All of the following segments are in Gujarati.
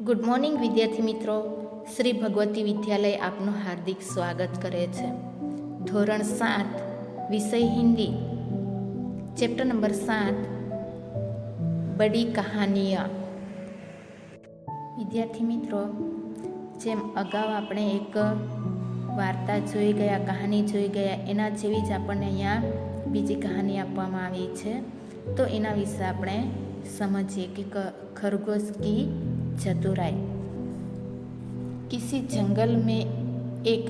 ગુડ મોર્નિંગ વિદ્યાર્થી મિત્રો, શ્રી ભગવતી વિદ્યાલય આપનું હાર્દિક સ્વાગત કરે છે. ધોરણ 7 વિષય હિન્દી, ચેપ્ટર નંબર 7 બડી કહાનિયા. વિદ્યાર્થી મિત્રો, જેમ અગાઉ આપણે એક વાર્તા જોઈ ગયા, કહાની જોઈ ગયા, એના જેવી જ આપણને અહીંયા બીજી કહાની આપવામાં આવી છે. તો એના વિશે આપણે समझिए कि खरगोश की चतुराई. किसी जंगल में एक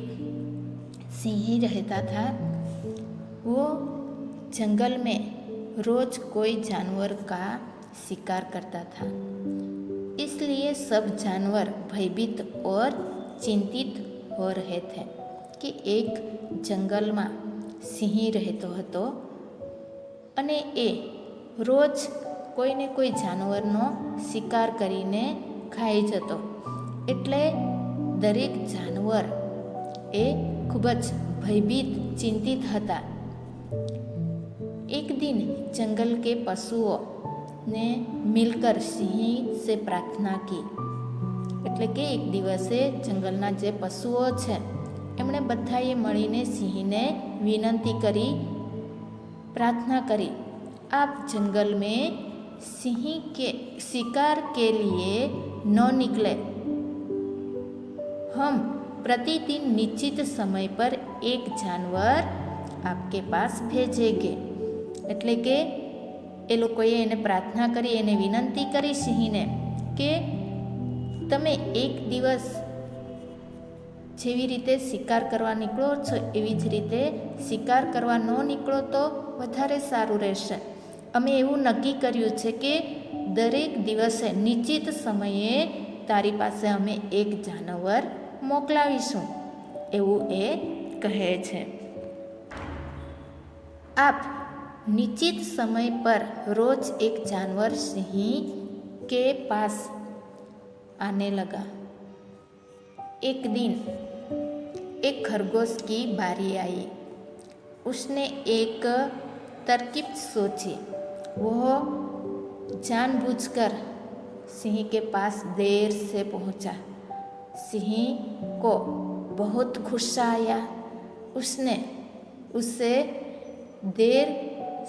सिंह रहता था. वो जंगल में रोज कोई जानवर का शिकार करता था. इसलिए सब जानवर भयभीत और चिंतित हो रहे थे कि एक જંગલમાં સિંહ રહેતો હતો અને એ રોજ કોઈને કોઈ જાનવરનો શિકાર કરીને ખાઈ જતો. એટલે દરેક જાનવર એ ખૂબ જ ભયભીત, ચિંતિત હતા. એક દિન જંગલ કે પશુઓ ને મિલકર સિંહ સે પ્રાર્થના કી. એટલે કે એક દિવસે જંગલના જે પશુઓ છે એમણે બધાએ મળીને સિંહને વિનંતી કરી, પ્રાર્થના કરી, आप जंगल में सिंह के शिकार के लिए न निकले. हम प्रतिदिन निश्चित समय पर एक जानवर आपके पास भेजेंगे. એટલે કે એ લોકોએ એને પ્રાર્થના કરી, એને વિનંતી કરી સિંહને કે તમે એક દિવસ જેવી રીતે શિકાર કરવા નીકળો છો એવી જ રીતે શિકાર કરવા ન નીકળો તો વધારે સારું રહેશે. અમે એવું નક્કી કર્યું છે કે દરેક દિવસે નિશ્ચિત સમયે તારી પાસે અમે એક જાનવર મોકલાવીશું, એવું એ કહે છે. આપ નિશ્ચિત સમય પર રોજ એક जानवर सिंह के पास आने लगा. एक दिन एक खरगोश की बारी आई. उसने एक तरकीब सोची. वह जानबूझकर सिंह के पास देर से पहुंचा. सिंह को बहुत गुस्सा आया. उसने उससे देर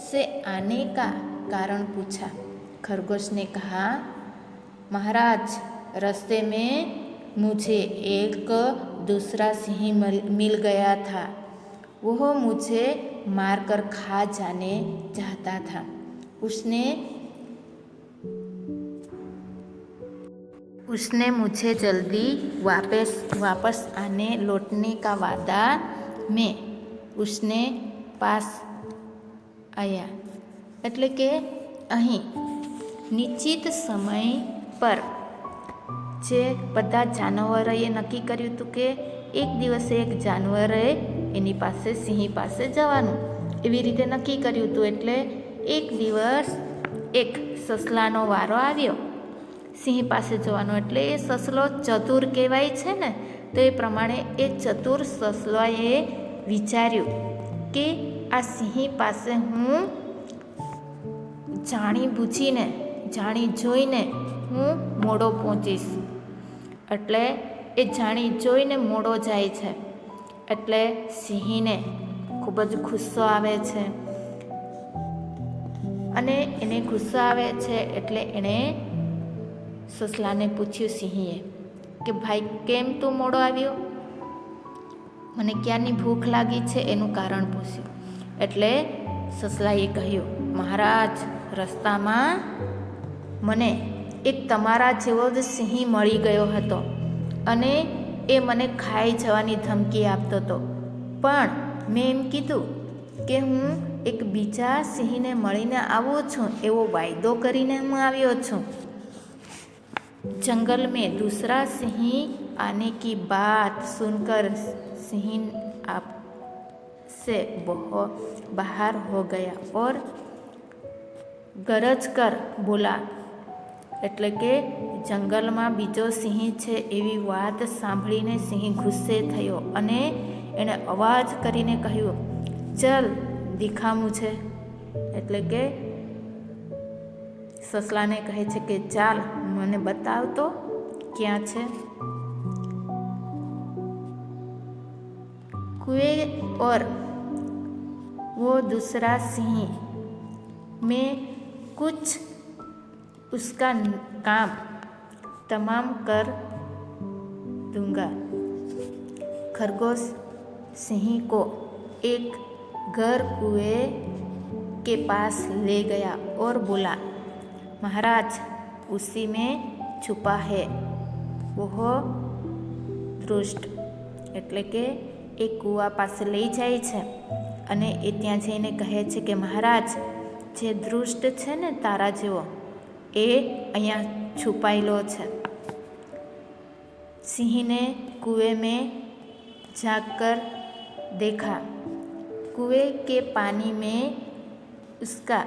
से आने का कारण पूछा. खरगोश ने कहा, महाराज, रास्ते में मुझे एक दूसरा सिंह मिल गया था. वह मुझे मारकर खा जाने चाहता था. उसने मुझे जल्दी वापस आने लौटने का वादा में उसने पास आया. એટલે કે અહીં નિશ્ચિત સમય પર જે બધા જાનવરોએ નક્કી કર્યું હતું કે એક દિવસે એક જાનવરે એની પાસે સિંહ પાસે જવાનું, એવી રીતે નક્કી કર્યું હતું. એટલે એક દિવસ એક સસલાનો વારો આવ્યો સિંહ પાસે જવાનો. એટલે એ સસલો ચતુર કહેવાય છે ને, તો એ પ્રમાણે એ ચતુર સસલાએ વિચાર્યું કે આ સિંહ પાસે હું જાણી જોઈને હું મોડો પહોંચીશ. એટલે એ જાણી જોઈને મોડો જાય છે. એટલે સિંહને ખૂબ જ ગુસ્સો આવે છે. અને એને ગુસ્સો આવે છે એટલે એણે સસલાને પૂછ્યું સિંહે કે ભાઈ, કેમ તું મોડો આવ્યો? મને ક્યારની ભૂખ લાગી છે એનું કારણ પૂછ્યું. એટલે સસલાએ કહ્યું, મહારાજ, રસ્તામાં મને એક તમારા જેવો જ સિંહ મળી ગયો હતો અને એ મને ખાઈ જવાની ધમકી આપતો હતો. પણ મેં એમ કીધું કે હું એક બીજા સિંહને મળીને આવું છું એવો વાયદો કરીને હું આવ્યો છું. जंगल में दूसरा सिंह आने की बात सुनकर सिंह आप से बाहर हो गया और गरज कर बोला. એટલે કે જંગલમાં બીજો સિંહ છે એવી વાત સાંભળીને સિંહ ગુસ્સે થયો અને એણે અવાજ કરીને કહ્યું, ચલ દિખા મુझे. એટલે કે સસલાને કહે છે કે ચાલ મને બતાવ તો ક્યાં છે? कुएं और वो दूसरा सिंह, मैं कुछ उसका काम तमाम कर दूंगा। खरगोश सिंह को एक घर कुएं के पास ले गया और बोला, महाराज उसी में छुपा है वह દૃષ્ટ। એટલે કે એ કૂવા પાસે લઈ જાય છે અને એ ત્યાં જઈને કહે છે કે મહારાજ, જે દૃષ્ટ છે ને તારા જેવો, એ અહીંયા છુપાયેલો છે। सिंह ने कुएं में जाकर देखा, कुएं के पानी में उसका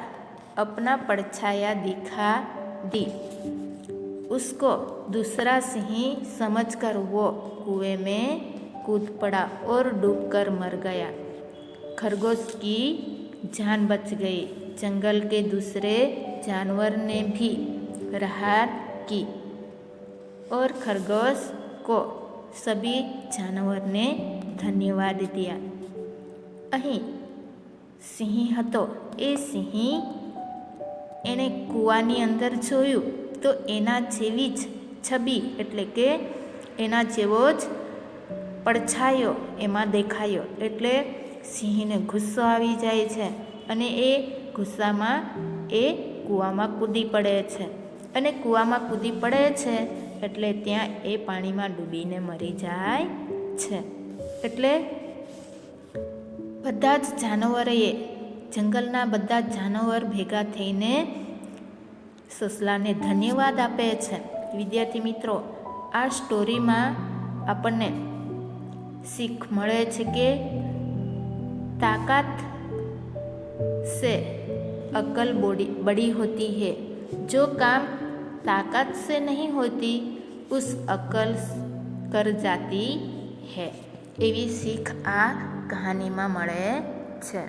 अपना परछाया दिखा दी। उसको दूसरा सिंह समझकर वो कुएं में कूद पड़ा और डूबकर मर गया। खरगोश की जान बच गई। जंगल के दूसरे जानवर ने भी राहत की और खरगोश को सभी जानवर ने धन्यवाद दिया। અહીં સિંહ હતો, એ સિંહ એણે કૂવાની અંદર જોયું તો એના જેવી જ છબી એટલે કે એના જેવો જ પડછાયો એમાં દેખાયો। એટલે સિંહને ગુસ્સો આવી જાય છે અને એ ગુસ્સામાં એ કૂવામાં કૂદી પડે છે અને કૂવામાં કૂદી પડે છે એટલે ત્યાં એ પાણીમાં ડૂબીને મરી જાય છે। એટલે બધા જ જાનવરોએ, જંગલના બધા જ જાનવર ભેગા થઈને સસલાને ધન્યવાદ આપે છે। વિદ્યાર્થી મિત્રો, આ સ્ટોરીમાં આપણને શીખ મળે છે કે ताकत से अक्ल बड़ी होती है, जो काम ताकत से नहीं होती उस अक्ल कर जाती है। એવી શીખ આ કહાનીમાં મળે છે।